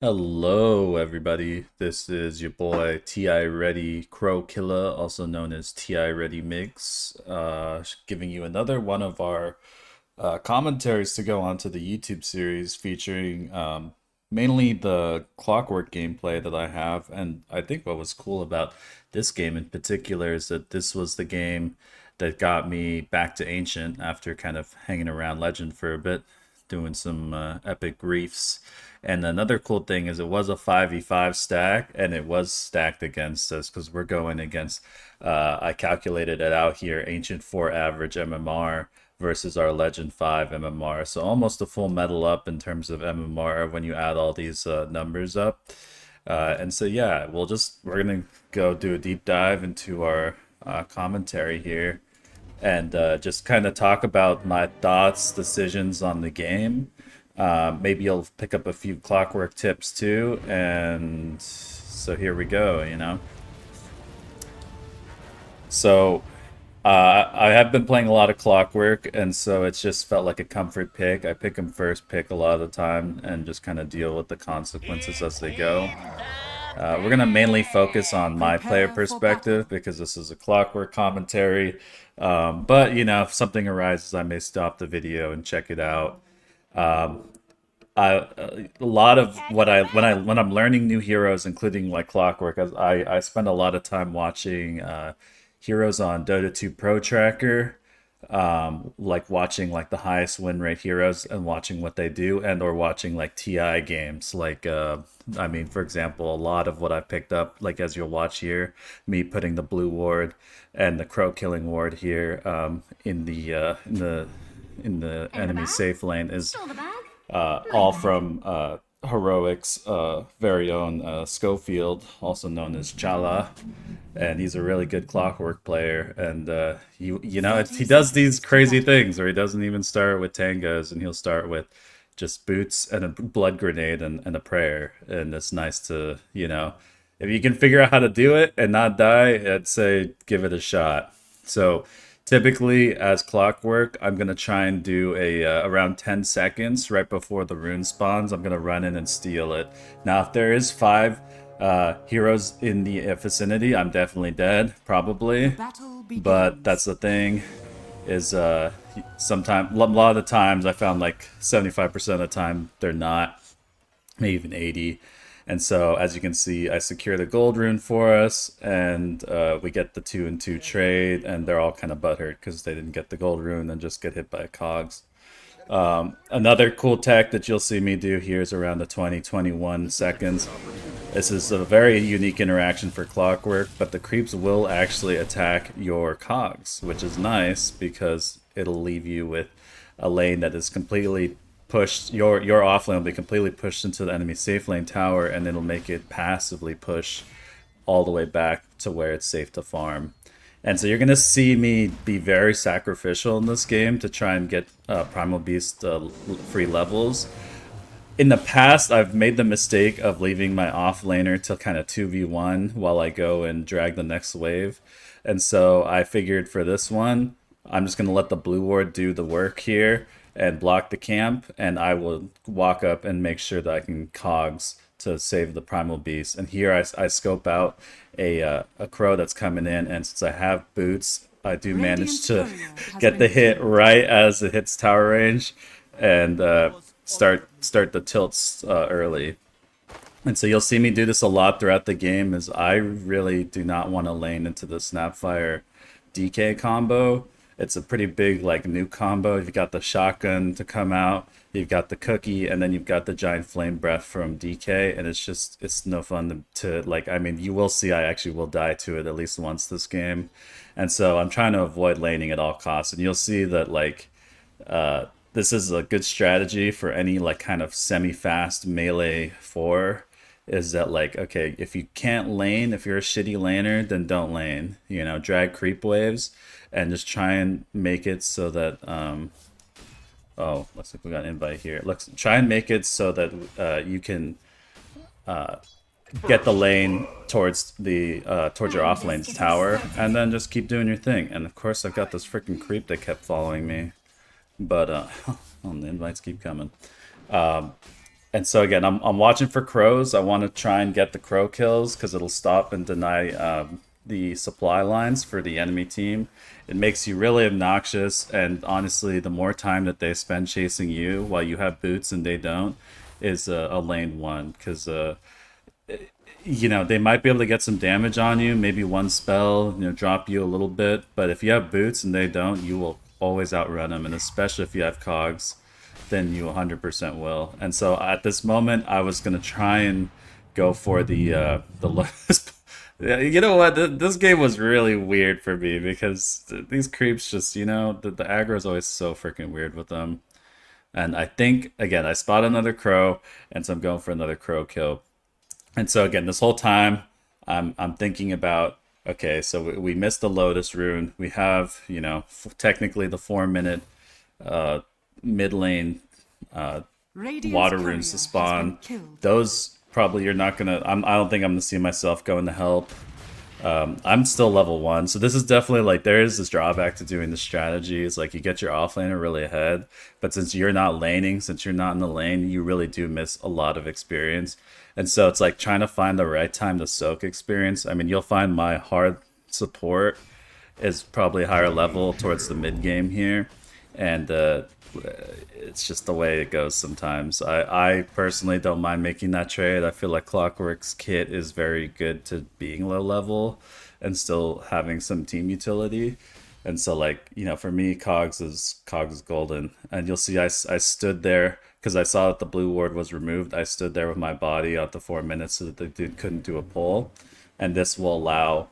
Hello, everybody. This is your boy TIRDY Krokilla, also known as TIRDY Myggs, giving you another one of our commentaries to go on to the YouTube series featuring mainly the Clockwork gameplay that I have. And I think what was cool about this game in particular is that this was the game that got me back to Ancient after kind of hanging around Legend for a bit, doing some epic reefs. And another cool thing is it was a 5v5 stack, and it was stacked against us because we're going against, I calculated it out here, Ancient 4 average MMR versus our Legend 5 MMR. So almost a full medal up in terms of MMR when you add all these numbers up. And so yeah, we're gonna go do a deep dive into our commentary here and just kind of talk about my thoughts, decisions on the game. Maybe you'll pick up a few Clockwerk tips too, and so here we go. So I have been playing a lot of Clockwerk, and so it's just felt like a comfort pick. I pick him first pick a lot of the time, and just kind of deal with the consequences as they go. We're gonna mainly focus on my player Prepare for battle. perspective because this is a Clockwork commentary. But if something arises, I may stop the video and check it out. Um, a lot of what I when I'm learning new heroes, including like Clockwork, I spend a lot of time watching heroes on Dota 2 Pro Tracker, like watching like the highest win rate heroes and watching what they do, and or watching like TI games. Like I mean, for example, a lot of what I picked up, like as you'll watch here, me putting the blue ward and the crow killing ward here in the In the enemy bag? safe lane is Still the bag? My all bad. from Heroic's very own Schofield, also known as Chala, and he's a really good Clockwork player. And he 30 does these seconds to crazy battle. things, where he doesn't even start with tangos, and he'll start with just boots and a blood grenade and a prayer. And it's nice to if you can figure out how to do it and not die, I'd say give it a shot. So typically, as Clockwork, I'm gonna try and do a around 10 seconds right before the rune spawns. I'm gonna run in and steal it. Now, if there is five heroes in the vicinity, I'm definitely dead, The probably. battle But that's begins. the thing is sometimes a lot of the times I found like 75% of the time they're not, maybe even 80. And so, as you can see, I secure the gold rune for us, and we get the 2-and-2 trade, and they're all kind of butthurt because they didn't get the gold rune and just get hit by cogs. Another cool tech that you'll see me do here is around the 20-21 seconds. This is a very unique interaction for Clockwork, but the creeps will actually attack your cogs, which is nice because it'll leave you with a lane that is completely pushed. Your off lane will be completely pushed into the enemy safe lane tower, and it'll make it passively push all the way back to where it's safe to farm. And so you're gonna see me be very sacrificial in this game to try and get Primal Beast free levels. In the past, I've made the mistake of leaving my off laner to kind of 2v1 while I go and drag the next wave. And so I figured for this one, I'm just going to let the blue ward do the work here and block the camp, and I will walk up and make sure that I can cogs to save the primal beast. And here I scope out a crow that's coming in, and since I have boots, I do manage Radiant's to courier has get been the hit killed. right as it hits tower range, and start the tilts early. And so you'll see me do this a lot throughout the game. Is I really do not want to lane into the Snapfire DK combo. It's a pretty big like nuke combo. You've got the shotgun to come out, you've got the cookie, and then you've got the giant flame breath from DK, and it's no fun to like. I mean, you will see I actually will die to it at least once this game, and so I'm trying to avoid laning at all costs. And you'll see that like this is a good strategy for any like kind of semi-fast melee four, is that like, okay, if you can't lane, if you're a shitty laner, then don't lane, drag creep waves and just try and make it so that oh, looks like we got an invite here. Let's try and make it so that you can get the lane towards your off lane's tower, and then just keep doing your thing. And of course I've got this freaking creep that kept following me, but the invites keep coming. And so again, I'm watching for crows. I want to try and get the crow kills because it'll stop and deny the supply lines for the enemy team. It makes you really obnoxious, and honestly, the more time that they spend chasing you while you have boots and they don't, is a lane one. Because you know, they might be able to get some damage on you, maybe one spell, you know, drop you a little bit. But if you have boots and they don't, you will always outrun them, and especially if you have cogs, then you 100% will. And so at this moment, I was gonna try and go for the lowest. You know what? This game was really weird for me because these creeps just, you know, the aggro is always so freaking weird with them. And I think again, I spot another crow, and so I'm going for another crow kill. And so again, this whole time, I'm thinking about, okay, so we missed the Lotus rune. We have, you know, technically the 4 minute mid lane water runes to spawn. Those probably you're not gonna. I don't think I'm gonna see myself going to help. I'm still level 1, so this is definitely like there is this drawback to doing the strategy. It's like you get your offlaner really ahead, but since you're not laning, since you're not in the lane, you really do miss a lot of experience. And so it's like trying to find the right time to soak experience. I mean, you'll find my hard support is probably higher level towards the mid game here, and it's just the way it goes sometimes. I personally don't mind making that trade. I feel like Clockwerk's kit is very good to being low level and still having some team utility. And so, like, you know, for me, Cogs is golden. And you'll see I stood there because I saw that the blue ward was removed. I stood there with my body out the 4 minutes so that the dude couldn't do a pull. And this will allow,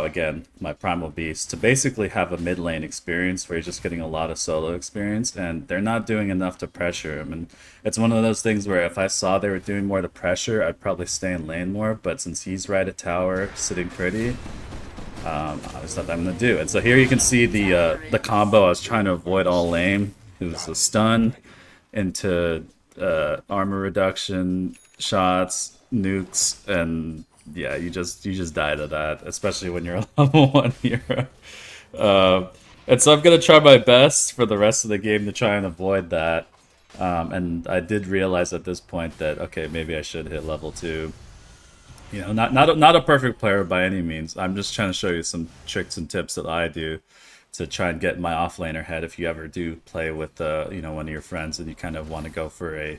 again, my Primal Beast to basically have a mid lane experience where you're just getting a lot of solo experience, and they're not doing enough to pressure him. And it's one of those things where if I saw they were doing more to pressure, I'd probably stay in lane more, but since he's right at tower, sitting pretty, there's nothing I'm going to do. And so here you can see the combo. I was trying to avoid all lane. It was a stun into armor reduction, shots, nukes, and yeah, you just die to that, especially when you're a level 1 hero. And so I'm gonna try my best for the rest of the game to try and avoid that. And I did realize at this point that okay, maybe I should hit level 2. You know, not a perfect player by any means. I'm just trying to show you some tricks and tips that I do to try and get my offlaner head. If you ever do play with you know, one of your friends and you kind of want to go for a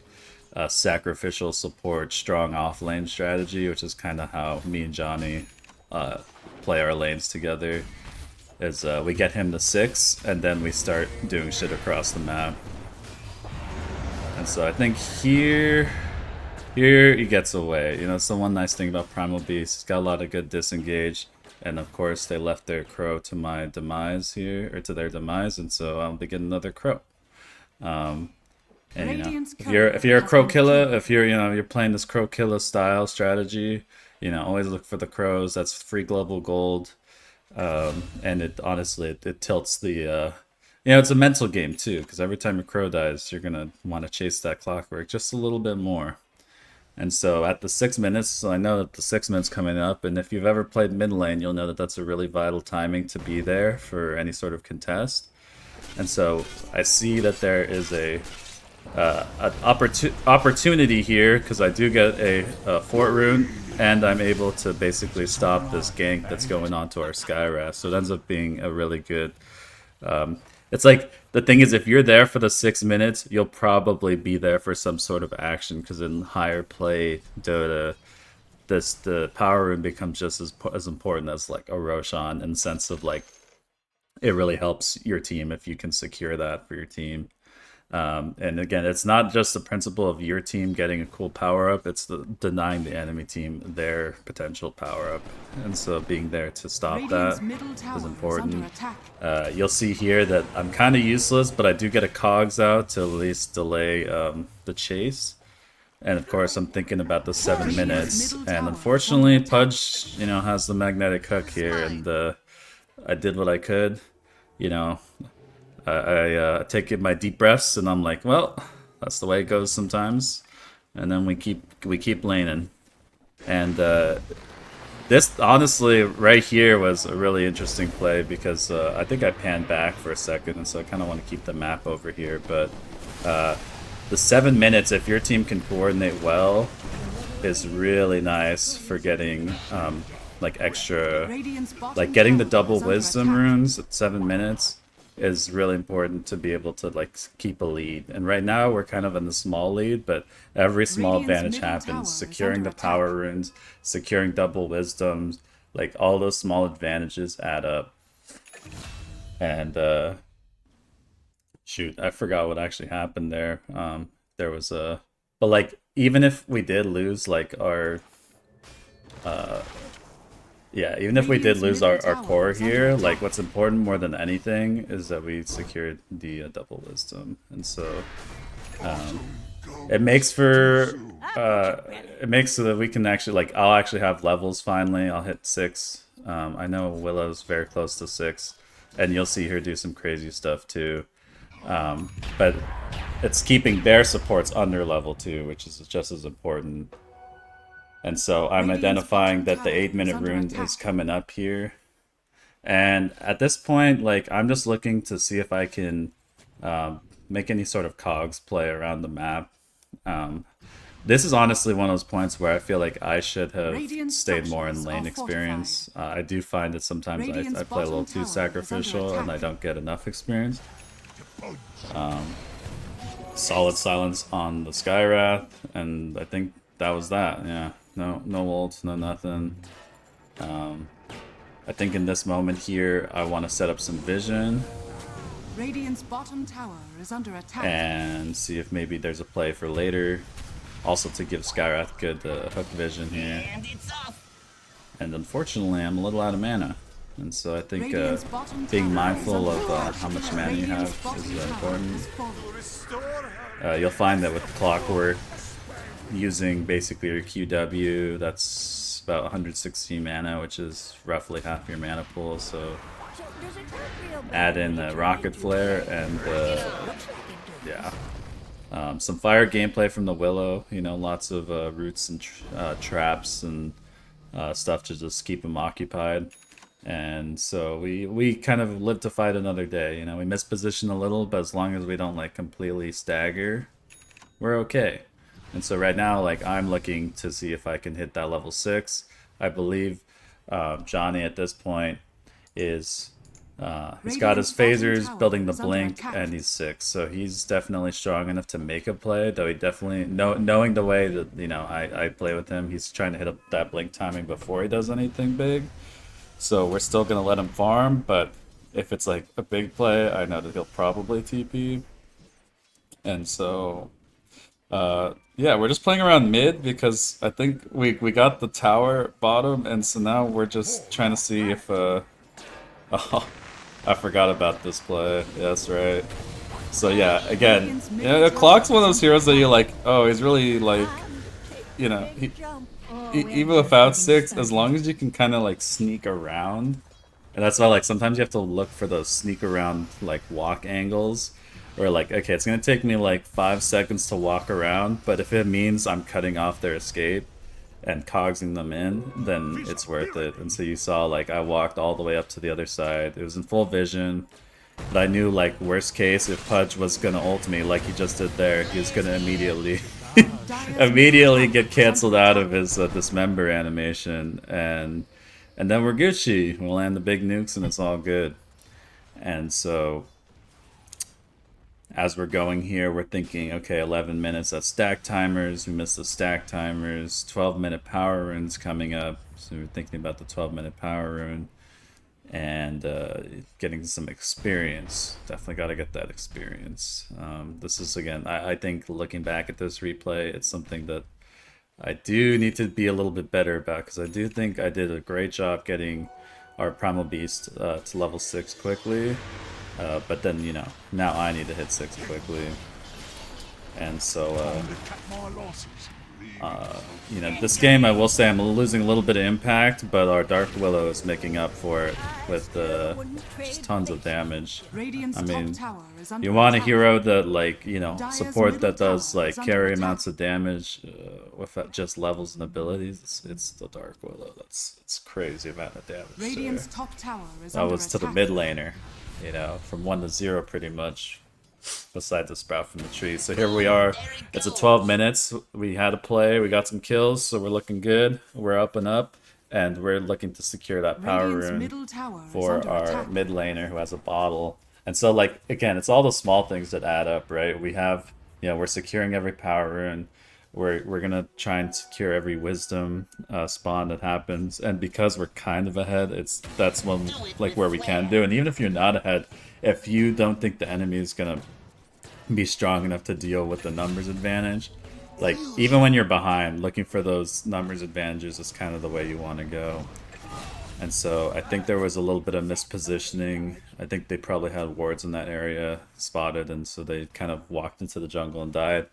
sacrificial support, strong off lane strategy, which is kind of how me and Johnny play our lanes together. Is we get him to 6, and then we start doing shit across the map. And so I think here he gets away. You know, it's the one nice thing about Primal Beast. He's got a lot of good disengage, and of course they left their crow to my demise here, or to their demise, and so I'll be getting another crow. And you know, if you're a Krokilla, if you're playing this Krokilla style strategy, you know, always look for the crows. That's free global gold, and it honestly it tilts the you know, it's a mental game too, because every time your crow dies, you're gonna want to chase that Clockwerk just a little bit more. And so at the 6 minutes, so I know that the 6 minutes coming up, and if you've ever played mid lane, you'll know that that's a really vital timing to be there for any sort of contest. And so I see that there is an opportunity here, because I do get a fort rune, and I'm able to basically stop this gank that's going on to our Skywrath. So it ends up being a really good... it's like, the thing is, if you're there for the 6 minutes, you'll probably be there for some sort of action, because in higher play Dota, the power rune becomes just as important as like a Roshan, in the sense of like, it really helps your team if you can secure that for your team. And again, it's not just the principle of your team getting a cool power-up, it's denying the enemy team their potential power-up. And so being there to stop that is important. You'll see here that I'm kind of useless, but I do get a cogs out to at least delay the chase. And of course, I'm thinking about the 7 minutes. And unfortunately, Pudge, you know, has the magnetic hook here, and I did what I could, you know. I take my deep breaths, and I'm like, well, that's the way it goes sometimes. And then we keep laning. And this, honestly, right here was a really interesting play, because I think I panned back for a second, and so I kind of want to keep the map over here. But the 7 minutes, if your team can coordinate well, is really nice for getting like extra, like getting the double wisdom runes at 7 minutes is really important to be able to like keep a lead. And right now we're kind of in the small lead, but every small advantage happens. Securing the power runes, securing double wisdoms, like all those small advantages add up. And shoot, I forgot what actually happened there. There was a, but like even if we did lose like our yeah, even if we did lose our core here, like what's important more than anything is that we secured the double wisdom. And so it makes for it makes so that we can actually, like, I'll actually have levels finally. I'll hit 6. I know Willow's very close to 6, and you'll see her do some crazy stuff too. But it's keeping their supports under level 2, which is just as important. And so I'm identifying that the 8-minute rune is coming up here. And at this point, like, I'm just looking to see if I can make any sort of cogs play around the map. This is honestly one of those points where I feel like I should have stayed more in lane experience. I do find that sometimes I play a little too sacrificial and I don't get enough experience. Solid silence on the Skywrath, and I think that was that. Yeah, no ult, no nothing. I think in this moment here, I want to set up some vision. Radiant's bottom tower is under attack. And see if maybe there's a play for later. Also to give Skywrath good hook vision here. And unfortunately, I'm a little out of mana. And so I think being mindful of how much mana you have is important. You'll find that with Clockwerk, using basically your QW, that's about 160 mana, which is roughly half your mana pool. So add in the Rocket Flare and yeah. Some fire gameplay from the Willow, you know, lots of roots and traps and stuff to just keep them occupied. And so we kind of live to fight another day, you know. We misposition a little, but as long as we don't like completely stagger, we're okay. And so right now, like, I'm looking to see if I can hit that level 6. I believe Johnny at this point is he's got his phasers, building the blink, and he's 6. So he's definitely strong enough to make a play, though he definitely, knowing the way that, you know, I play with him, he's trying to hit up that blink timing before he does anything big. So we're still going to let him farm, but if it's like a big play, I know that he'll probably TP. And so, yeah, we're just playing around mid because I think we got the tower bottom, and so now we're just trying to see if, oh, I forgot about this play. Yes, right. So yeah, again, yeah, Clock's one of those heroes that you're like, oh, he's really like, you know, even without 6, as long as you can kind of like sneak around, and that's why like sometimes you have to look for those sneak around like walk angles, where like, okay, it's gonna take me like 5 seconds to walk around, but if it means I'm cutting off their escape and cogsing them in, then it's worth it. And so you saw like I walked all the way up to the other side. It was in full vision, but I knew like worst case, if Pudge was gonna ult me like he just did there, he was gonna immediately get canceled out of his dismember animation, and then we're Gucci. We'll land the big nukes and it's all good. And so as we're going here, we're thinking, okay, 11 minutes, that's stack timers. We missed the stack timers. 12-minute power runes coming up. So we're thinking about the 12-minute power rune and getting some experience. Definitely got to get that experience. This is, again, I think looking back at this replay, it's something that I do need to be a little bit better about, because I do think I did a great job getting our Primal Beast to level 6 quickly. But then, you know, now I need to hit 6 quickly. And so, you know, this game, I will say I'm losing a little bit of impact, but our Dark Willow is making up for it with just tons of damage. I mean, you want a hero that, like, you know, support that does, like, carry amounts of damage with just levels and abilities. It's the Dark Willow. It's crazy amount of damage. That was to the mid laner, you know, from 1 to 0 pretty much. besides the sprout from the tree. So here we are. It's a 12 minutes. We had a play. We got some kills, so we're looking good. We're up and up, and we're looking to secure that power Radiant's rune middle tower is for under our attack. mid laner who has a bottle. And so, like, again, it's all the small things that add up, right? We have, we're securing every power rune. We're gonna try and secure every wisdom spawn that happens, and because we're kind of ahead, that's one like where we can do. And even if you're not ahead, if you don't think the enemy is gonna be strong enough to deal with the numbers advantage, like even when you're behind, looking for those numbers advantages is kind of the way you want to go. And so I think there was a little bit of mispositioning. I think they probably had wards in that area spotted, and so they kind of walked into the jungle and died.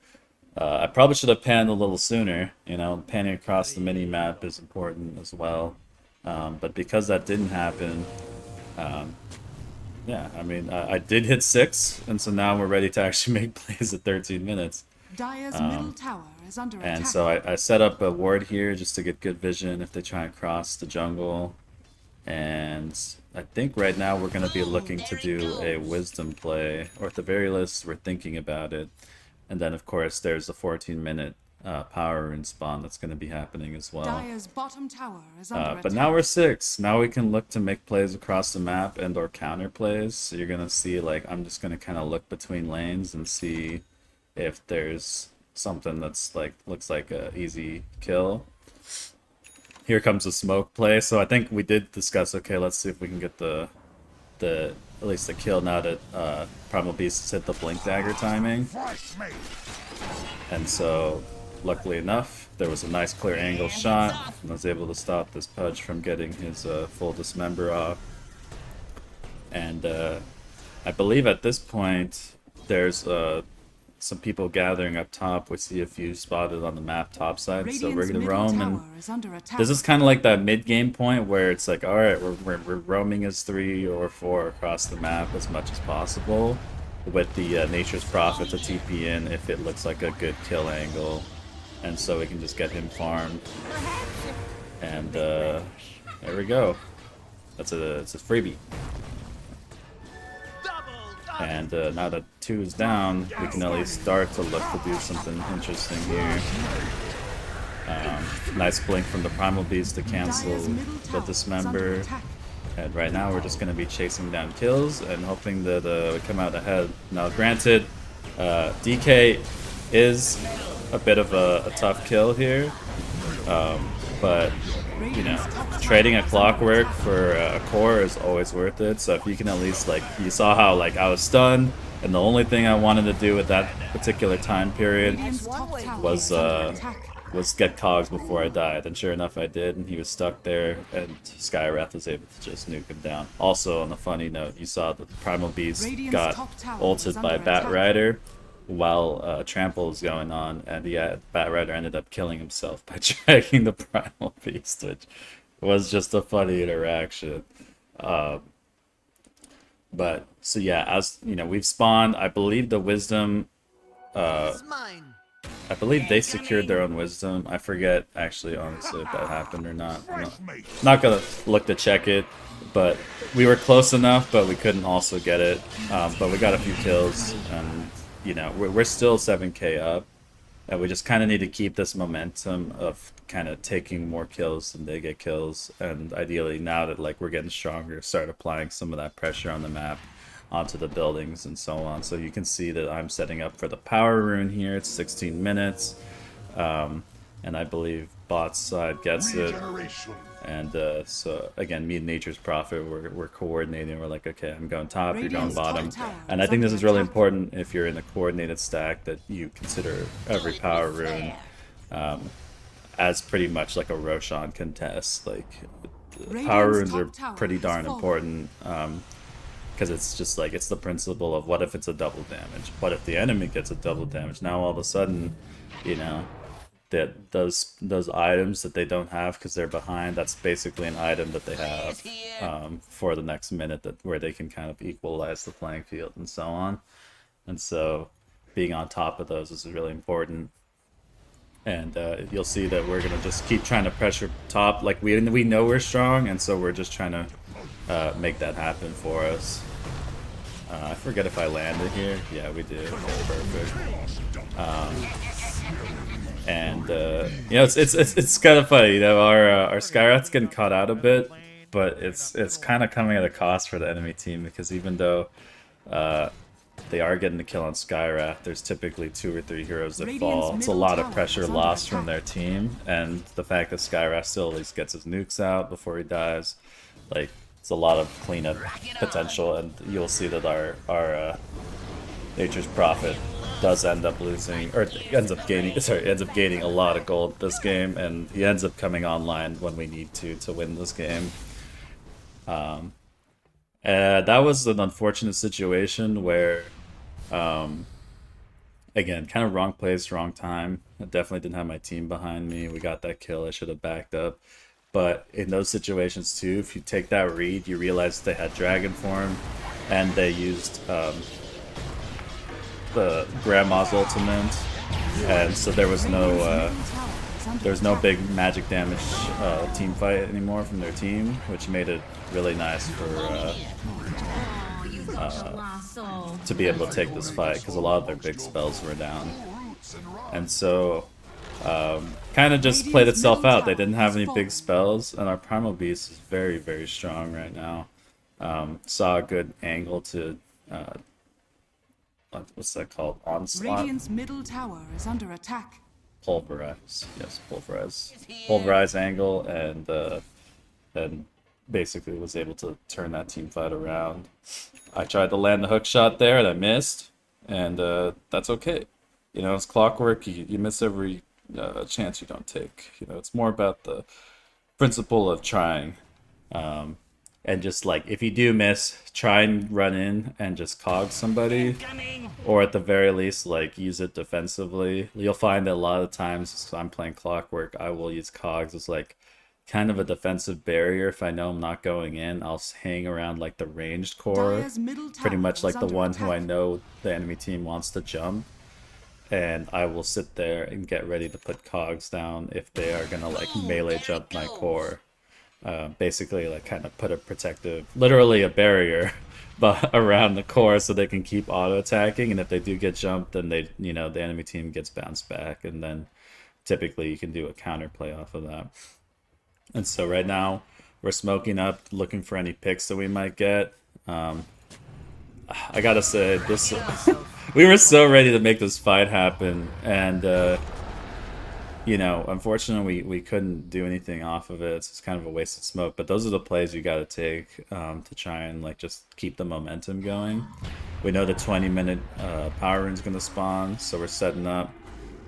I probably should have panned a little sooner. Panning across the mini map is important as well. But because that didn't happen, yeah, I mean, I did hit 6, and so now we're ready to actually make plays at 13 minutes. Dire's middle tower is under attack. And so I set up a ward here just to get good vision if they try and cross the jungle. And I think right now we're going to be looking to do a wisdom play, or at the very least, we're thinking about it. And then, of course, there's the 14-minute power rune spawn that's going to be happening as well. Dire's bottom tower is under attack. But now we're 6. Now we can look to make plays across the map and or counter plays. So you're going to see, like, I'm just going to kind of look between lanes and see if there's something that's, like, looks like a easy kill. Here comes the smoke play. So I think we did discuss, okay, let's see if we can get the at least the kill now that Primal Beast hit the Blink Dagger timing. And so, luckily enough, there was a nice clear angle shot, and I was able to stop this Pudge from getting his full Dismember off. And I believe at this point, there's some people gathering up top. We see a few spotted on the map top side, so we're gonna roam. And this is kind of like that mid-game point where it's like, all right, we're roaming as 3 or 4 across the map as much as possible, with the Nature's Prophet to TP in if it looks like a good kill angle, and so we can just get him farmed. And there we go. It's a freebie. And now that 2 is down, we can at least start to look to do something interesting here. Nice blink from the Primal Beast to cancel the Dismember. And right now we're just going to be chasing down kills and hoping that we come out ahead. Now granted, DK is a bit of a tough kill here. But trading a Clockwerk for a core is always worth it. So if you can at least, like, you saw how, like, I was stunned, and the only thing I wanted to do at that particular time period was get cogs before I died, and sure enough I did, and he was stuck there, and Skywrath was able to just nuke him down. Also, on a funny note, you saw that the Primal Beast got ulted by Bat Rider while Trample was going on, and yeah, Bat Rider ended up killing himself by dragging the Primal Beast, which was just a funny interaction. But so yeah, as we've spawned. I believe the Wisdom. I believe they secured their own Wisdom. I forget actually, honestly, if that happened or not. I'm not gonna look to check it, but we were close enough, but we couldn't also get it. But we got a few kills, and we're still 7k up, and we just kind of need to keep this momentum of kind of taking more kills than they get kills, and ideally now that we're getting stronger, start applying some of that pressure on the map onto the buildings and so on. So you can see that I'm setting up for the power rune here. It's 16 minutes, and I believe bot side gets it. And so again, me and Nature's Prophet, we're coordinating. We're like, okay, I'm going top, you're going bottom. And I think this is really important if you're in a coordinated stack, that you consider every power rune as pretty much like a Roshan contest. Like, power runes are pretty darn important, because it's just like, it's the principle of what if it's a double damage? What if the enemy gets a double damage? Now all of a sudden, that those items that they don't have because they're behind, that's basically an item that they have for the next minute, where they can kind of equalize the playing field and so on. And so being on top of those is really important. And you'll see that we're gonna just keep trying to pressure top. Like, we know we're strong, and so we're just trying to make that happen for us. I forget if I landed here. Yeah, we did. Perfect. And you know, it's kind of funny. You know, our Skyrat's getting caught out a bit, but it's kind of coming at a cost for the enemy team because even though they are getting the kill on Skyrat, there's typically 2 or 3 heroes that fall. It's a lot of pressure lost from their team, and the fact that Skyrat still at least gets his nukes out before he dies, like, it's a lot of cleanup potential, and you'll see that our Nature's Prophet does end up losing, or ends up gaining a lot of gold this game, and he ends up coming online when we need to win this game. That was an unfortunate situation where, again, kind of wrong place, wrong time. I definitely didn't have my team behind me. We got that kill. I should have backed up. But in those situations too, if you take that read, you realize they had Dragon Form, and they used the Grandma's ultimate, and so there was no big magic damage team fight anymore from their team, which made it really nice for to be able to take this fight because a lot of their big spells were down, and so kind of just played itself out. They didn't have any big spells, and our Primal Beast is very, very strong right now. Saw a good angle to what's that called? Onslaught? Radiant's middle tower is under attack. Pulverize. Yes, pulverize. Pulverize angle, and basically was able to turn that team fight around. I tried to land the hook shot there, and I missed, and that's okay. You know, it's Clockwerk. You miss every chance you don't take. You know, it's more about the principle of trying. And just like, if you do miss, try and run in and just cog somebody, or at the very least, like, use it defensively. You'll find that a lot of times, I'm playing Clockwerk, I will use cogs as like kind of a defensive barrier. If I know I'm not going in, I'll hang around like the ranged core, pretty much like the one who I know the enemy team wants to jump, and I will sit there and get ready to put cogs down if they are gonna like melee jump my core. Basically, like, kind of put a protective, literally a barrier, but around the core so they can keep auto attacking. And if they do get jumped, then they, you know, the enemy team gets bounced back, and then typically you can do a counter play off of that. And so right now we're smoking up, looking for any picks that we might get. I gotta say, this we were so ready to make this fight happen, and you know, unfortunately, we couldn't do anything off of it. It's just kind of a waste of smoke. But those are the plays you got to take to try and like just keep the momentum going. We know the 20-minute power rune's going to spawn, so we're setting up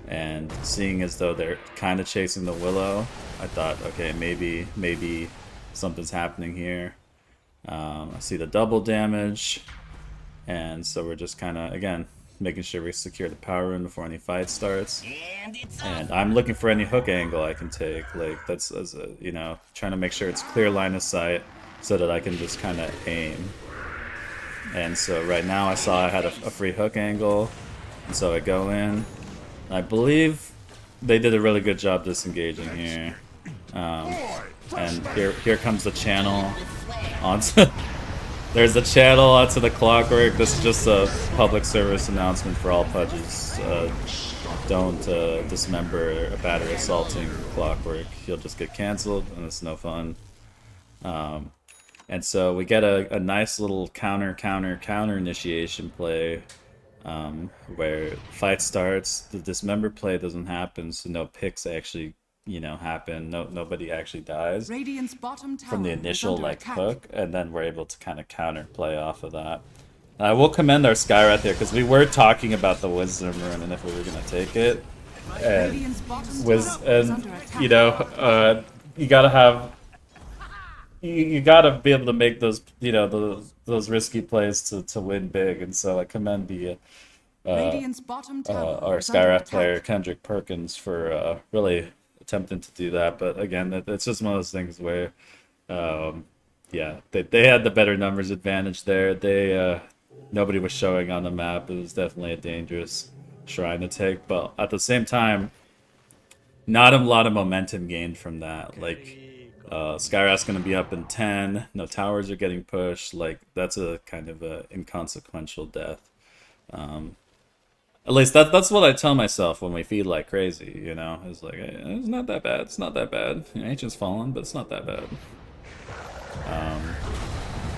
and seeing as though they're kind of chasing the Willow. I thought, okay, maybe something's happening here. I see the double damage, and so we're just kind of, again, making sure we secure the power rune before any fight starts. And I'm looking for any hook angle I can take. Like, that's, as a, you know, trying to make sure it's clear line of sight so that I can just kind of aim. And so right now I saw I had a free hook angle, and so I go in. I believe they did a really good job disengaging here. And here comes the channel onto... There's a channel onto the Clockwerk. This is just a public service announcement for all pudges. Don't dismember a battery assaulting Clockwerk. He'll just get cancelled, and it's no fun. And so we get a nice little counter initiation play, where fight starts. The dismember play doesn't happen, so no picks actually, you know, happen. Nobody actually dies from the initial like hook, and then we're able to kind of counter play off of that. We'll commend our Skyrat here because we were talking about the Wisdom Rune and if we were gonna take it, and you know, you gotta have, you gotta be able to make those, you know, those risky plays to win big, and so I commend the our Skyrat player Kendrick Perkins for really attempting to do that. But again, it's just one of those things where yeah, they had the better numbers advantage there. Nobody was showing on the map. It was definitely a dangerous shrine to take, but at the same time, not a lot of momentum gained from that. Like, Skyra's going to be up in 10. No towers are getting pushed. Like, that's a kind of a inconsequential death. At least that's what I tell myself when we feed like crazy, you know? It's like, it's not that bad. It's not that bad. Ancient's fallen, but it's not that bad.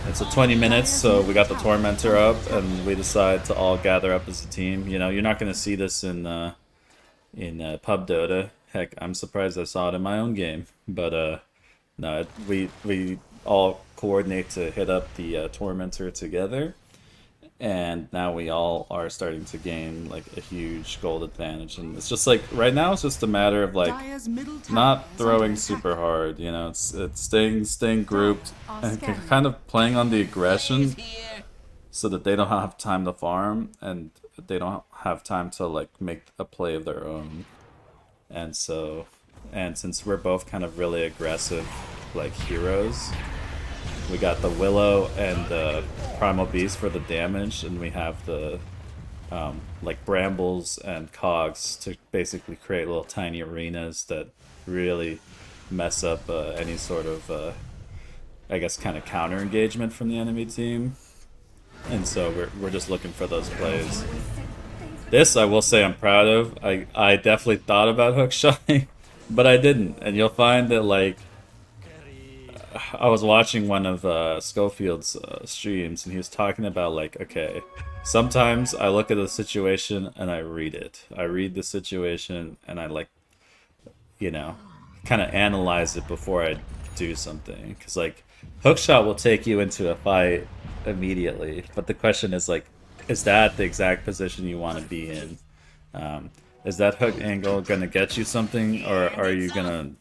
It's a 20 minutes, so we got the Tormentor up, and we decide to all gather up as a team. You know, you're not going to see this in Pub Dota. Heck, I'm surprised I saw it in my own game. But no, we all coordinate to hit up the Tormentor together. And now we all are starting to gain like a huge gold advantage, and it's just like right now it's just a matter of like not throwing super hard, you know. It's staying grouped and kind of playing on the aggression, so that they don't have time to farm and they don't have time to like make a play of their own. And so, and since we're both kind of really aggressive like heroes, we got the Willow and the Primal Beast for the damage, and we have the like Brambles and Cogs to basically create little tiny arenas that really mess up any sort of, I guess, kind of counter engagement from the enemy team. And so we're just looking for those plays. This, I will say, I'm proud of. I definitely thought about hookshotting, but I didn't. And you'll find that, like, I was watching one of Schofield's streams, and he was talking about, like, okay, sometimes I look at a situation and I read it. I read the situation and I, like, you know, kind of analyze it before I do something. Because, like, hookshot will take you into a fight immediately, but the question is, like, is that the exact position you want to be in? Is that hook angle gonna get you something, or are you gonna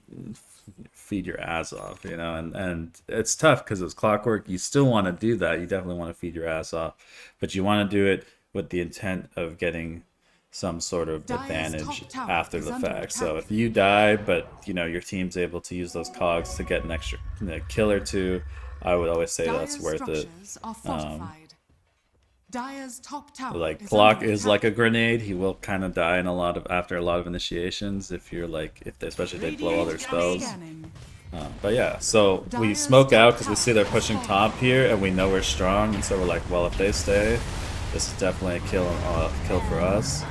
feed your ass off, you know? And it's tough because it's Clockwerk. You still want to do that. You definitely want to feed your ass off, but you want to do it with the intent of getting some sort of advantage after the fact. So if you die, but you know your team's able to use those cogs to get an extra kill or two, I would always say that's worth it. Like Clock is like a grenade. He will kind of die in after a lot of initiations if you're like especially if they blow all their spells. But yeah, so we smoke out because we see they're pushing top here, and we know we're strong, and so we're like, well, if they stay, this is definitely a kill for us.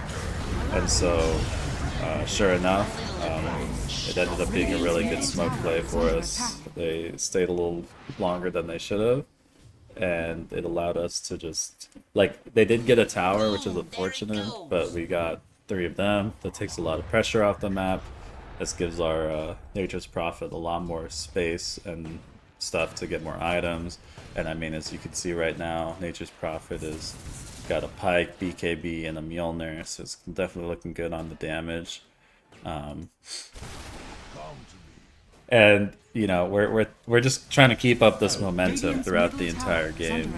And so, sure enough, it ended up being a really good smoke play for us. They stayed a little longer than they should have, and it allowed us to just, like, they did get a tower, which is unfortunate, but we got 3 of them. That takes a lot of pressure off the map. This gives our Nature's Prophet a lot more space and stuff to get more items. And I mean, as you can see right now, Nature's Prophet is got a Pike, BKB, and a Mjolnir, so it's definitely looking good on the damage. And you know, we're just trying to keep up this momentum throughout the entire game.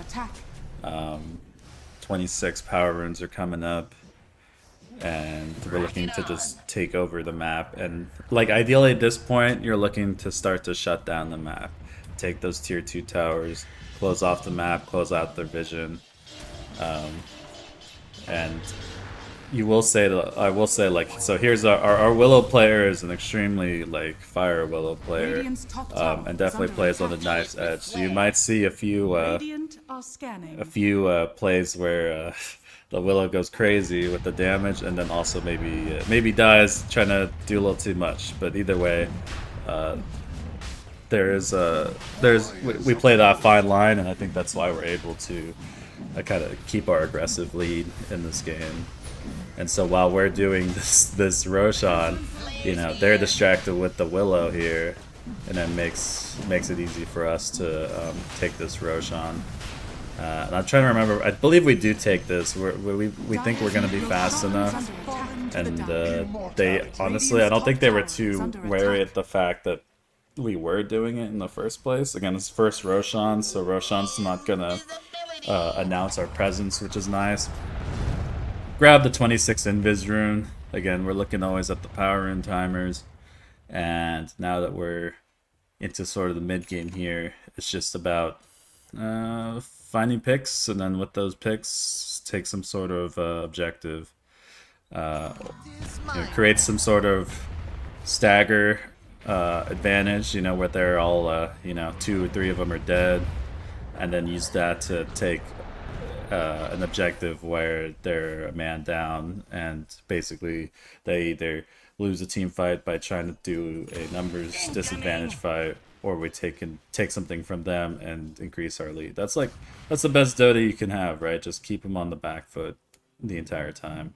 26 power runes are coming up, and we're looking to just take over the map. And like ideally at this point, you're looking to start to shut down the map, take those tier 2 towers, close off the map, close out their vision. And you will say that I will say, like, so here's our Willow player is an extremely like fire Willow player, and definitely plays on the knife's edge. So you might see a few plays where the Willow goes crazy with the damage, and then also maybe dies trying to do a little too much. But either way, we play that fine line, and I think that's why we're able to kind of keep our aggressive lead in this game. And so while we're doing this Roshan, you know, they're distracted with the Willow here, and it makes it easy for us to take this Roshan. And I'm trying to remember. I believe we do take this. We think we're going to be fast enough, and they honestly, I don't think they were too wary at the fact that we were doing it in the first place. Again, it's first Roshan, so Roshan's not gonna announce our presence, which is nice. Grab the 26 Invis rune. Again, we're looking always at the power rune timers, and now that we're into sort of the mid game here, it's just about finding picks, and then with those picks, take some sort of objective. Create some sort of stagger advantage, you know, where they're all, you know, 2 or 3 of them are dead, and then use that to take an objective where they're a man down, and basically they either lose a team fight by trying to do a numbers disadvantage fight, or we take something from them and increase our lead. That's the best Dota you can have, right? Just keep them on the back foot the entire time.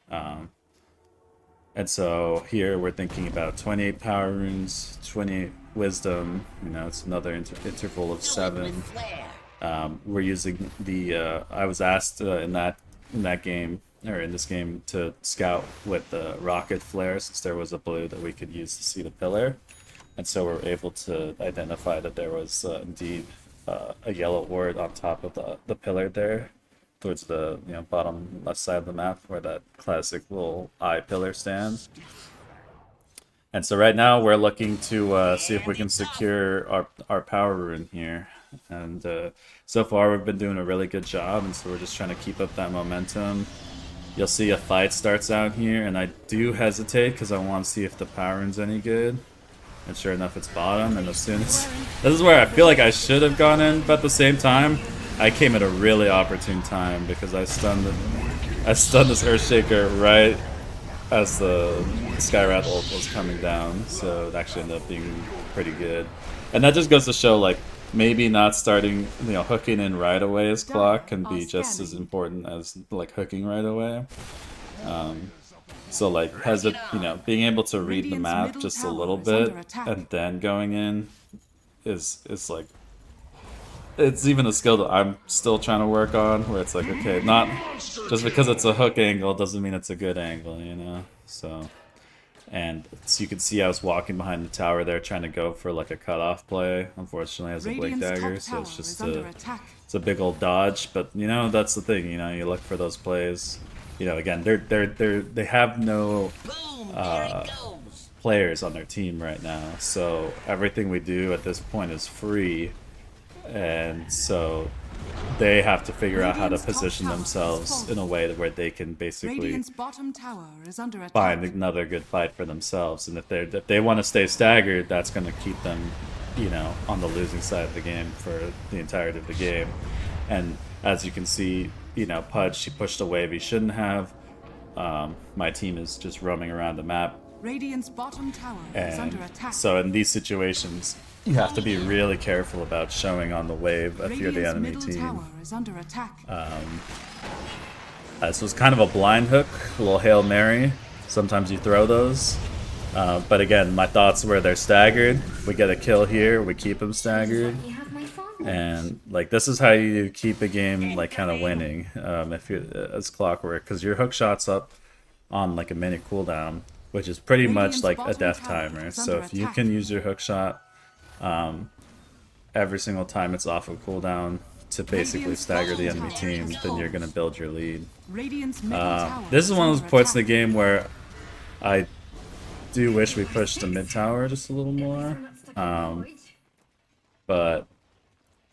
And so here we're thinking about 28 power runes, 20 wisdom, you know, it's another interval of 7. We're using the I was asked in that game, or in this game, to scout with the rocket flare, since there was a blue that we could use to see the pillar, and so we're able to identify that there was indeed a yellow ward on top of the pillar there, towards the, you know, bottom left side of the map where that classic little eye pillar stands. And so right now we're looking to see if we can secure our power rune here. And so far we've been doing a really good job, and so we're just trying to keep up that momentum. You'll see a fight starts out here, and I do hesitate because I want to see if the power rune's any good. And sure enough, it's bottom, and as soon as... This is where I feel like I should have gone in, but at the same time, I came at a really opportune time because I stunned this Earthshaker right as the Skywrath ult was coming down, so it actually ended up being pretty good. And that just goes to show, like, maybe not starting, you know, hooking in right away as Clock can be just as important as, like, hooking right away. So, like, you know, being able to read the map just a little bit and then going in is like, it's even a skill that I'm still trying to work on, where it's like, okay, not just because it's a hook angle doesn't mean it's a good angle, you know? So, and so you can see I was walking behind the tower there trying to go for like a cutoff play, unfortunately as a blink dagger, so it's just it's a big old dodge, but you know, that's the thing, you know, you look for those plays. You know, again, they have no players on their team right now, so everything we do at this point is free. And so they have to figure out how to position themselves in a way where they can basically find another good fight for themselves. And if they want to stay staggered, that's going to keep them, you know, on the losing side of the game for the entirety of the game. And as you can see, you know, Pudge, he pushed a wave he shouldn't have. My team is just roaming around the map. Radiant's bottom tower is under attack. So in these situations, you have to be really careful about showing on the wave if you're the enemy team. This was kind of a blind hook, a little Hail Mary. Sometimes you throw those. But again, my thoughts were they're staggered. We get a kill here, we keep them staggered. And like, this is how you keep a game like kind of winning, if you as Clockwerk, because your hook shot's up on like a minute cooldown, which is pretty much like a death timer. So if you can use your hook shot every single time it's off of cooldown to basically stagger the enemy team, then you're gonna build your lead. This is one of those points in the game where I do wish we pushed the mid tower just a little more, but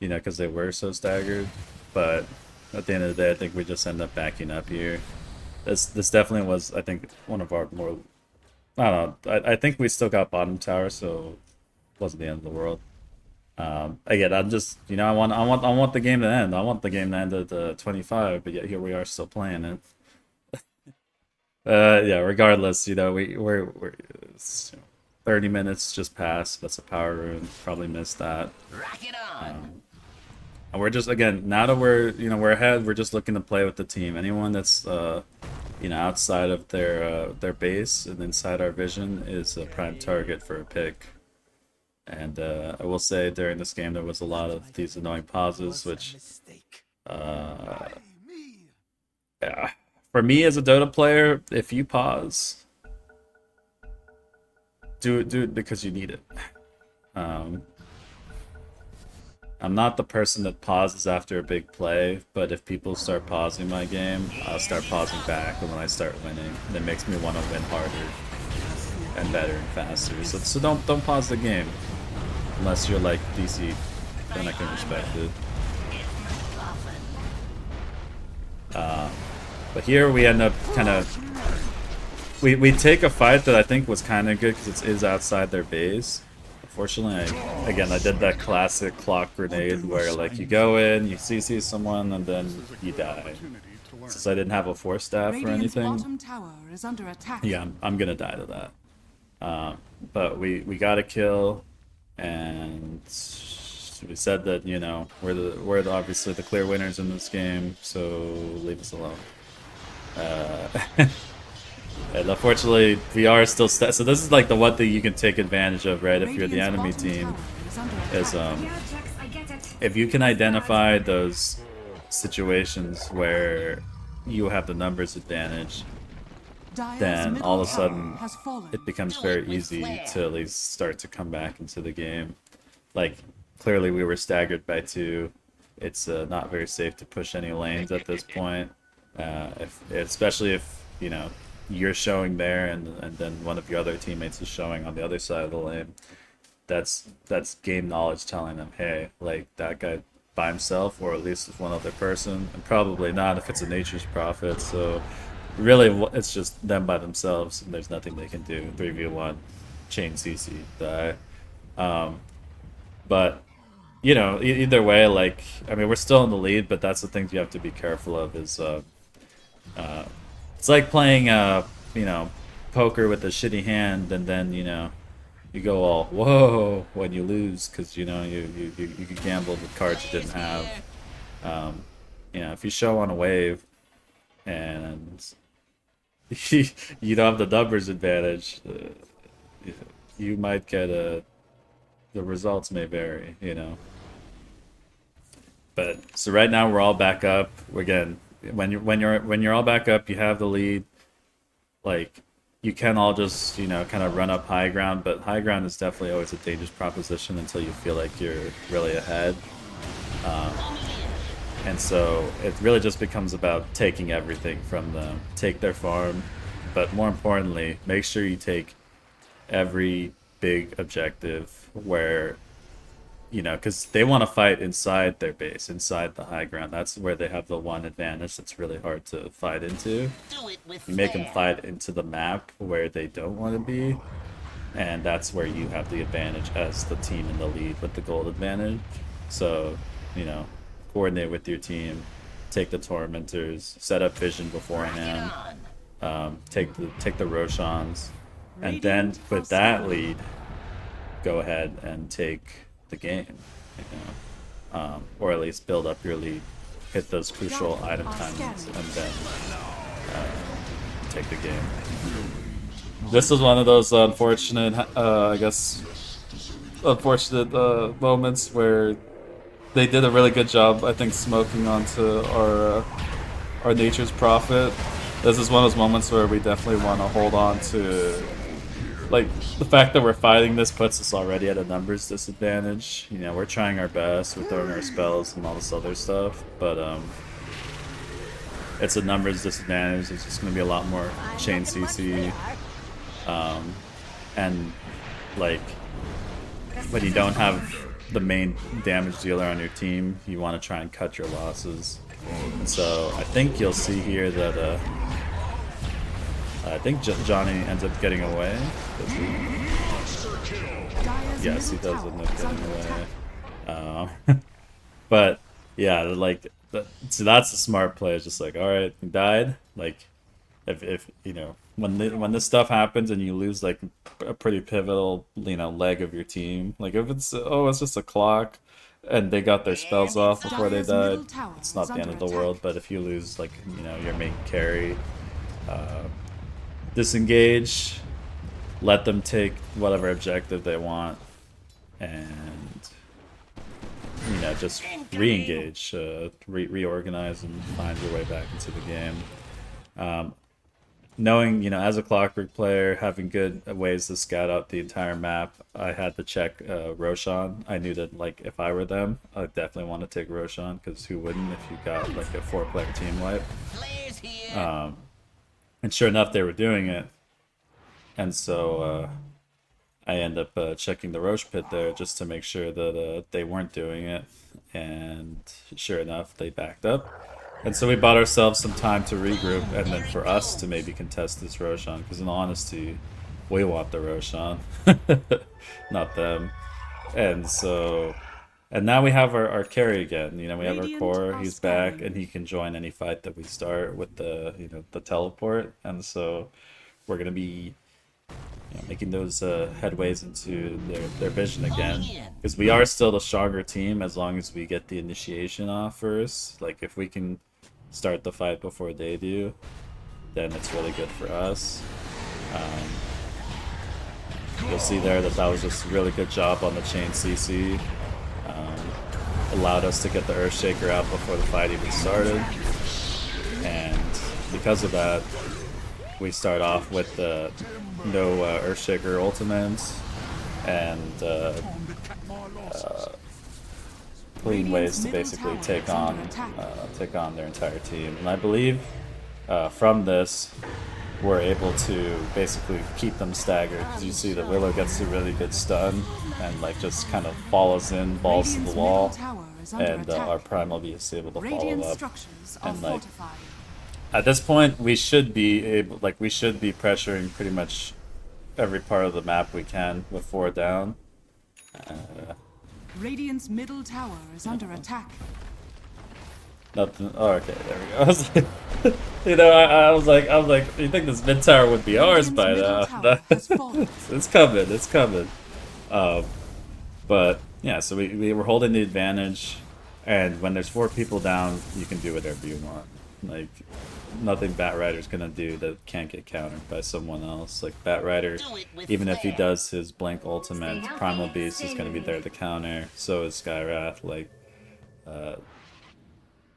you know, because they were so staggered. But at the end of the day, I think we just end up backing up here. This definitely was, I think, one of our more, I don't know, I think we still got bottom tower, so it wasn't the end of the world. Again, I'm just, you know, I want the game to end. I want the game to end at the 25, but yet here we are still playing it. Yeah, regardless, you know, we're 30 minutes just passed. That's a power rune. Probably missed that. And we're just, again, now that we're ahead, we're just looking to play with the team. Anyone that's you know, outside of their base and inside our vision is a prime target for a pick. And I will say during this game there was a lot of these annoying pauses, which yeah, for me as a Dota player, if you pause, do it because you need it. I'm not the person that pauses after a big play, but if people start pausing my game, I'll start pausing back when I start winning. And it makes me want to win harder and better and faster. So don't pause the game unless you're like DC, then I can respect it. But here we end up kind of we take a fight that I think was kind of good because it is outside their base. Unfortunately, I did that classic clock grenade where like you go in, you CC someone, and then you die. Since I didn't have a force staff or Radiant's anything, bottom tower is under attack. yeah, I'm gonna die to that. But we got a kill, and we said that we're obviously the clear winners in this game, so leave us alone. And unfortunately, VR is still so this is like the one thing you can take advantage of, right? If you're the enemy team, is if you can identify those situations where you have the numbers advantage, then all of a sudden it becomes very easy to at least start to come back into the game. Like, clearly we were staggered by 2. It's not very safe to push any lanes at this point, especially if you're showing there and then one of your other teammates is showing on the other side of the lane. That's game knowledge telling them, hey, like, that guy by himself, or at least with one other person, and probably not if it's a Nature's Prophet. So really it's just them by themselves, and there's nothing they can do. 3v1 chain CC die. But either way, like, I mean, we're still in the lead, but that's the things you have to be careful of. Is it's like playing poker with a shitty hand, and then you go all whoa when you lose because you gambled with cards you didn't have. If you show on a wave and you don't have the numbers advantage, you might get the results may vary, But so right now we're all back up. Again, when you're all back up, you have the lead. Like, you can all just kind of run up high ground, but high ground is definitely always a dangerous proposition until you feel like you're really ahead. And so it really just becomes about taking everything from them, take their farm, but more importantly, make sure you take every big objective where, because they want to fight inside their base, inside the high ground. That's where they have the one advantage that's really hard to fight into. You make them fight into the map where they don't want to be, and that's where you have the advantage as the team in the lead with the gold advantage. So, coordinate with your team, take the Tormentors, set up vision beforehand, take the Roshans, and then with that lead, go ahead and take the game, or at least build up your lead, hit those crucial item timings, and then take the game. This is one of those unfortunate, moments where they did a really good job, I think, smoking onto our Nature's Prophet. This is one of those moments where we definitely want to hold on to. Like, the fact that we're fighting this puts us already at a numbers disadvantage. We're trying our best, we're throwing our spells and all this other stuff, but it's a numbers disadvantage. It's just going to be a lot more chain CC. And, like, when you don't have the main damage dealer on your team, you want to try and cut your losses. And so I think you'll see here that I think Johnny ends up getting away. Yes, he does end up getting away. But yeah, like, so that's a smart play. It's just like, all right, he died. Like, if when this stuff happens and you lose like a pretty pivotal leg of your team, like if it's just a clock and they got their spells off before they died, it's not the end of the world. But if you lose like your main carry, disengage, let them take whatever objective they want, and just re-engage, reorganize, and find your way back into the game. Knowing, as a Clockwerk player, having good ways to scout out the entire map, I had to check Roshan. I knew that, like, if I were them, I'd definitely want to take Roshan, because who wouldn't if you got like a 4-player team wipe? And sure enough, they were doing it. And so I end up checking the Roche pit there just to make sure that they weren't doing it. And sure enough, they backed up. And so we bought ourselves some time to regroup, and then for us to maybe contest this Roshan, because in all honesty, we want the Roshan, not them. And so, and now we have our carry again. You know, we have our core. He's back, and he can join any fight that we start with the the teleport. And so, we're gonna be making those headways into their vision again, because we are still the stronger team as long as we get the initiation off first. Like if we can start the fight before they do, then it's really good for us. You'll see there that was just a really good job on the chain CC. Allowed us to get the Earthshaker out before the fight even started, and because of that, we start off with no Earthshaker ultimates and clean ways to basically take on their entire team. And I believe from this, we're able to basically keep them staggered, because you see that Willow gets a really good stun and like just kind of follows in, balls to the wall, and our Primal Beast is able to follow up. And like at this point, we should be pressuring pretty much every part of the map we can with 4 down. Radiant's middle tower is under attack. Nothing. Oh, okay, there we go. I was like, I was like, you think this mid tower would be ours by now? It's coming. It's coming. But yeah, so we were holding the advantage, and when there's 4 people down, you can do whatever you want. Like nothing Batrider's gonna do that can't get countered by someone else. Like Batrider, even if he does his blink ultimate, Primal Beast is gonna be there to counter. So is Skywrath. Like,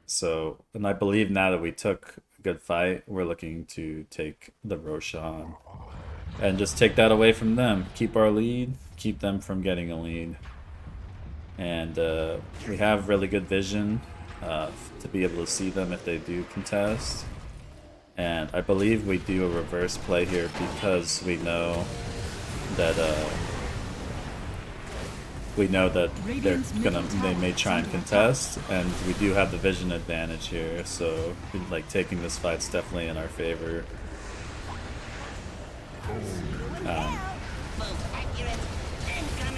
so, and I believe now that we took a good fight, we're looking to take the Roshan and just take that away from them. Keep our lead, keep them from getting a lead. And we have really good vision to be able to see them if they do contest. And I believe we do a reverse play here because we know that they may try and contest, and we do have the vision advantage here. So like taking this fight's definitely in our favor.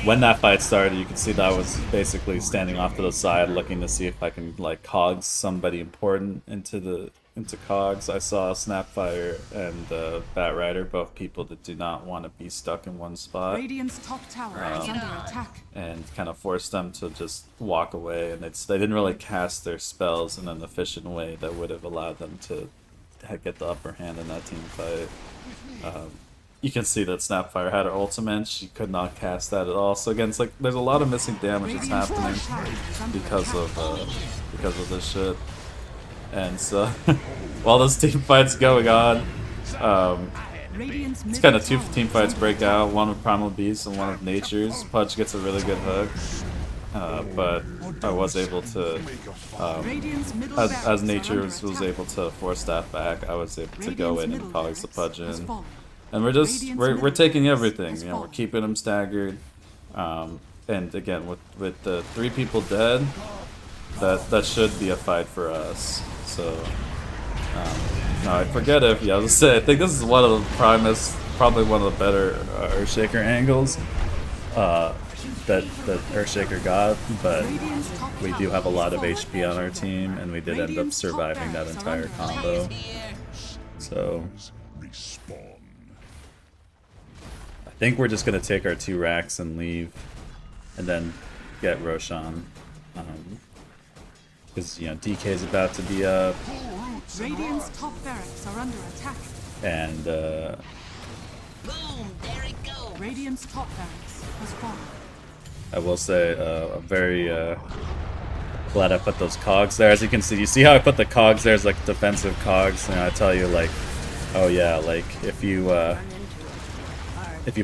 When that fight started, you can see that I was basically standing off to the side looking to see if I can like cogs somebody important into cogs. I saw Snapfire and Batrider, both people that do not want to be stuck in one spot. Radiant's top tower is under attack. And kind of forced them to just walk away, and they didn't really cast their spells in an efficient way that would have allowed them to get the upper hand in that team fight. You can see that Snapfire had her ultimate. She could not cast that at all. So again, it's like there's a lot of missing damage that's happening because of this shit. And so while this team fight's going on, it's kind of 2 team fights break out. One with Primal Beast and one with Nature's. Pudge gets a really good hook, but I was able to, as Nature was able to force that back, I was able to go in and cause the Pudge in. And we're taking everything, you know, we're keeping them staggered. And again, with the 3 people dead, that should be a fight for us. So, no, I forget if, I was gonna say, I think this is one of the probably one of the better Earthshaker angles that Earthshaker got, but we do have a lot of HP on our team, and we did end up surviving that entire combo. So, I think we're just gonna take our 2 racks and leave, and then get Roshan. Because DK is about to be up. Radiant's top barracks are under attack. And Boom! There it goes. Radiant's top barracks has fallen. I will say, I'm very glad I put those cogs there. As you can see, you see how I put the cogs there as like defensive cogs, and I tell you, like, oh yeah, like if you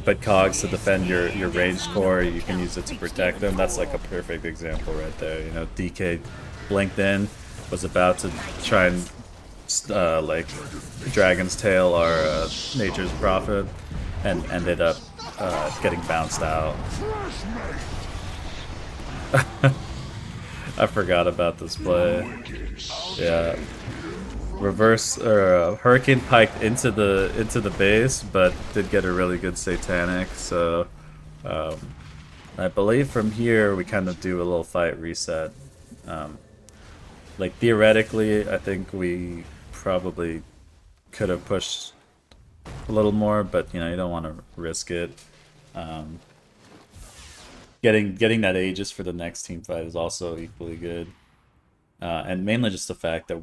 put cogs to defend your ranged core, you can use it to protect them. That's like a perfect example right there. DK blinked in, was about to try and like Dragon's Tail our Nature's Prophet, and ended up getting bounced out. I forgot about this play. Yeah. Reverse or Hurricane Pike into the base, but did get a really good Satanic. So I believe from here we kind of do a little fight reset. Like theoretically, I think we probably could have pushed a little more, but you know you don't want to risk it. Getting that Aegis for the next team fight is also equally good, and mainly just the fact that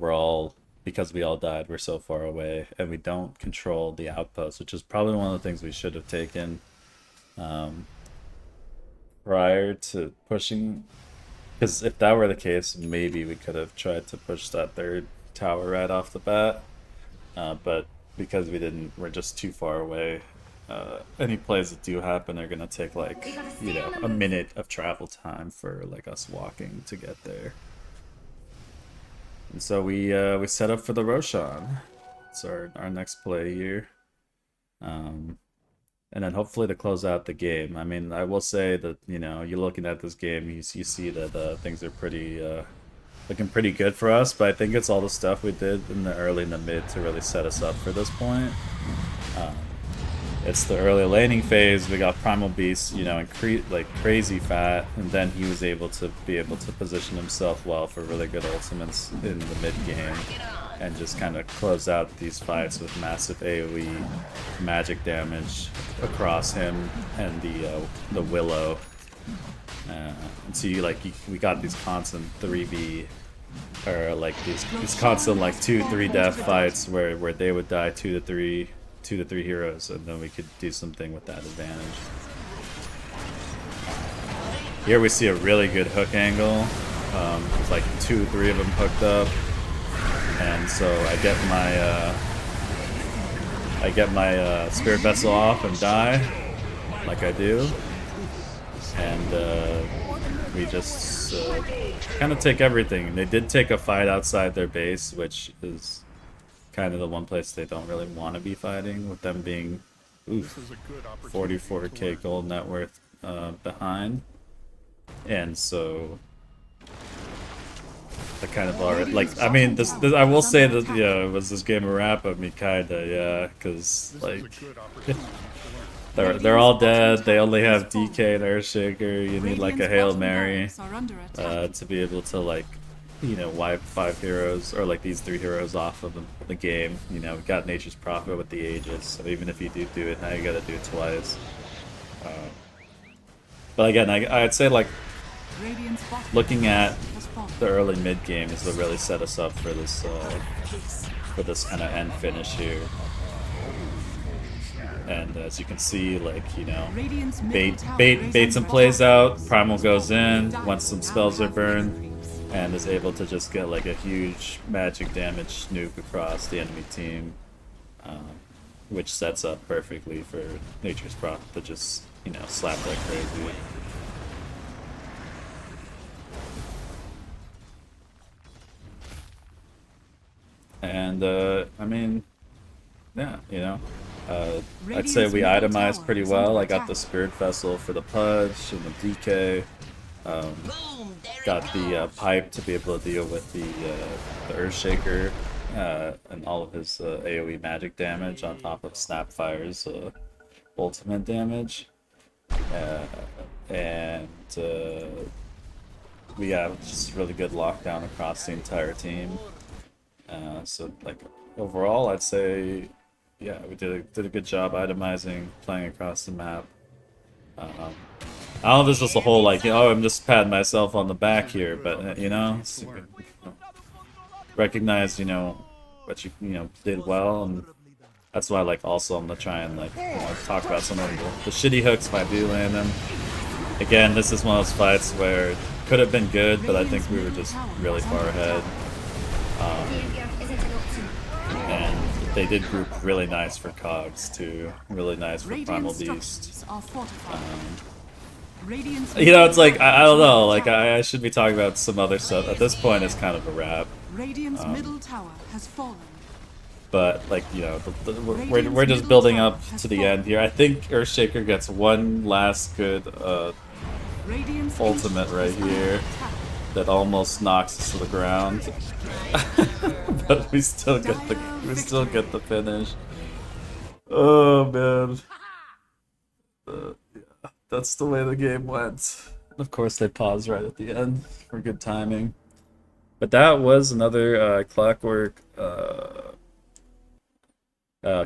because we all died, we're so far away, and we don't control the outpost, which is probably one of the things we should have taken prior to pushing. Because if that were the case, maybe we could have tried to push that third tower right off the bat, but because we didn't, we're just too far away. Any plays that do happen are gonna take like, you know, a minute of travel time for like us walking to get there. And so we set up for the Roshan. It's our next play here. And then hopefully to close out the game. I mean, I will say that, you know, you're looking at this game, you see that things are pretty looking pretty good for us, but I think it's all the stuff we did in the early and the mid to really set us up for this point. It's the early laning phase. We got Primal Beast, you know, like crazy fat, and then he was able to position himself well for really good ultimates in the mid game, and just kind of close out these fights with massive AoE magic damage across him and the Willow. And so we got these constant 3v, or like these constant like 2-3 death fights where they would die 2 to 3 heroes, and then we could do something with that advantage. Here we see a really good hook angle. With like 2-3 of them hooked up, and so I get my spirit vessel off and die, like I do, and we just kind of take everything. They did take a fight outside their base, which is kind of the one place they don't really want to be fighting, with them being 44k gold net worth behind, and so I kind of already, like, I mean, this I will say that, yeah, was this game a wrap? I mean, kinda, yeah, because like they're all dead. They only have DK and Earthshaker. You need like a Hail Mary to be able to, like, you know, wipe 5 heroes, or like these 3 heroes off of the game. You know, we got Nature's Prophet with the Aegis, so even if you do it, now you gotta do it twice. But again, I'd say, like, looking at the early mid game is what really set us up for this kind of end finish here. And as you can see, like, you know, baits and plays out, Primal goes in once some spells are burned, and is able to just get like a huge magic damage nuke across the enemy team, which sets up perfectly for Nature's Prophet to just, you know, slap like crazy. And I mean, yeah, you know, I'd say we itemized pretty well. I got the Spirit Vessel for the Pudge and the DK. Got the pipe to be able to deal with the Earthshaker and all of his AoE magic damage on top of Snapfire's ultimate damage. And we have just really good lockdown across the entire team. So, like, overall, I'd say, yeah, we did a good job itemizing, playing across the map. I don't know if this was the whole, like, oh, I'm just patting myself on the back here, but, you know, recognize, you know, what you did well, and that's why, like, also I'm gonna try and, like, you know, talk about some of the shitty hooks if I do land them. Again, this is one of those fights where it could have been good, but I think we were just really far ahead. And they did group really nice for Cogs too, really nice for Primal Beast. You know, it's like, I don't know, like, I should be talking about some other stuff. At this point, it's kind of a wrap. Radiant's middle tower has fallen. But, like, you know, we're just building up to the end here. I think Earthshaker gets one last good ultimate right here. that almost knocks us to the ground. But we still get the finish. Oh man. Yeah, that's the way the game went. Of course they paused right at the end for good timing. But that was another Clockwerk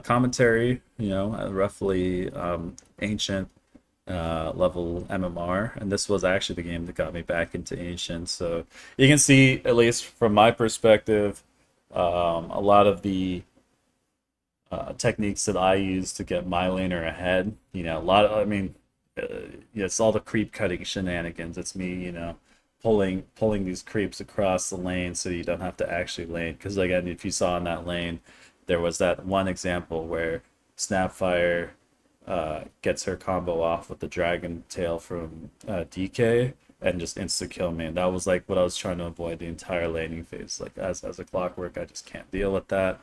commentary, you know, roughly Ancient level MMR, and this was actually the game that got me back into Ancient. So you can see, at least from my perspective, a lot of the techniques that I use to get my laner ahead. You know, a lot of, I mean, yeah, it's all the creep cutting shenanigans. It's me, you know, pulling these creeps across the lane so you don't have to actually lane. Because again, if you saw in that lane, there was that one example where Snapfire gets her combo off with the dragon tail from DK and just insta kill me. And that was like what I was trying to avoid the entire laning phase. Like as a Clockwerk, I just can't deal with that.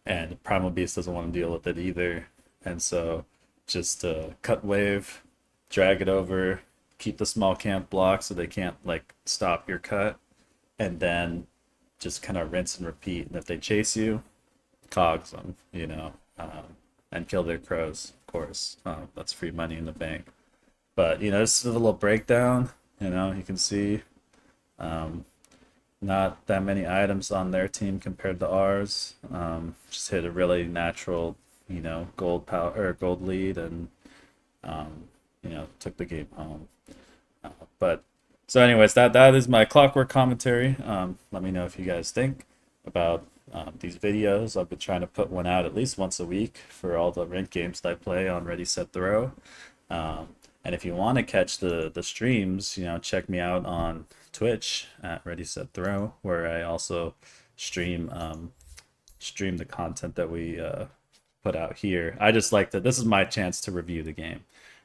And Primal Beast doesn't want to deal with it either. And so just cut wave, drag it over, keep the small camp blocked so they can't like stop your cut, and then just kind of rinse and repeat. And if they chase you, cogs them, you know, and kill their crows, of course. That's free money in the bank. But, you know, this is a little breakdown. You know, you can see not that many items on their team compared to ours. Just hit a really natural, you know, gold power or gold lead, and you know, took the game home. But so, anyways, that is my Clockwerk commentary. Let me know if you guys think about these videos. I've been trying to put one out at least once a week for all the ranked games that I play on Ready Set Throw. And if you want to catch the streams, you know, check me out on Twitch at Ready Set Throw, where I also stream the content that we put out here. I just like that this is my chance to review the game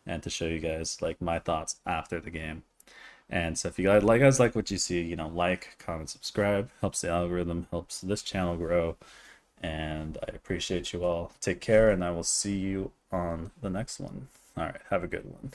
and to show you guys like my thoughts after the game. And so if you guys like what you see, you know, like, comment, subscribe, helps the algorithm, helps this channel grow. And I appreciate you all. Take care, and I will see you on the next one. All right, have a good one.